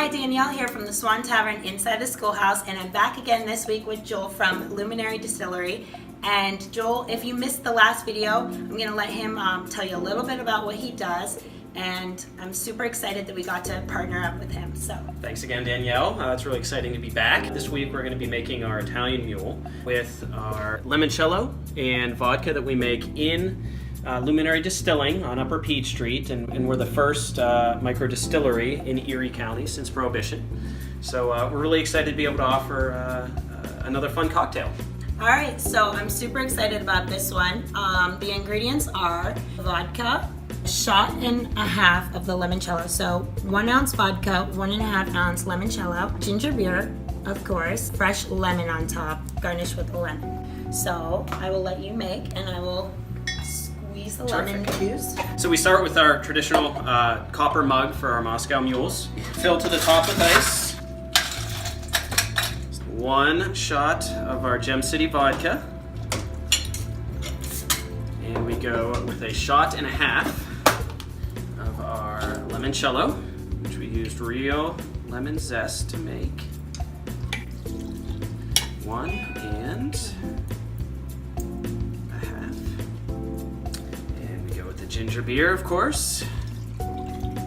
Hi, Danielle here from the Swan Tavern inside the Schoolhouse, and I'm back again this week with Joel from Luminary Distillery. And Joel, if you missed the last video, I'm going to let him tell you a little bit about what he does, and I'm super excited that we got to partner up with him. So thanks again, Danielle. It's really exciting to be back. This week we're going to be making our Italian Mule with our limoncello and vodka that we make in Luminary Distilling on Upper Peach Street, and we're the first micro distillery in Erie County since Prohibition. So we're really excited to be able to offer another fun cocktail. all right, so I'm super excited about this one. The ingredients are vodka, a shot and a half of the limoncello. So 1 ounce vodka, 1.5 ounce limoncello, ginger beer, of course, fresh lemon on top, garnished with a lemon. So I will let you make, and I will squeeze the lemon juice. So we start with our traditional copper mug for our Moscow Mules. Fill to the top with ice. 1 shot of our Gem City vodka. And we go with a shot and a half of our limoncello, which we used real lemon zest to make. 1 and a half. And we go with the ginger beer, of course. And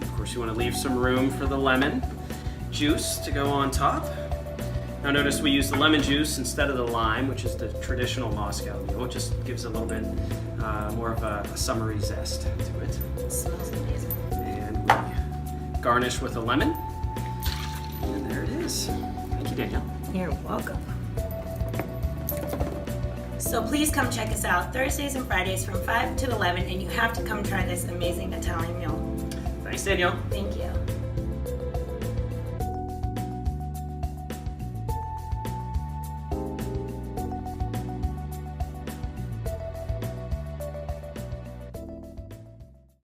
of course you want to leave some room for the lemon juice to go on top. Now notice we use the lemon juice instead of the lime, which is the traditional Moscow Mule. It just gives a little bit more of a summery zest to it. It smells amazing. And we garnish with a lemon. And there it is. Thank you, Danielle. You're welcome. So please come check us out Thursdays and Fridays from 5 to 11, and you have to come try this amazing Italian meal. Thanks, Danielle. Thank you.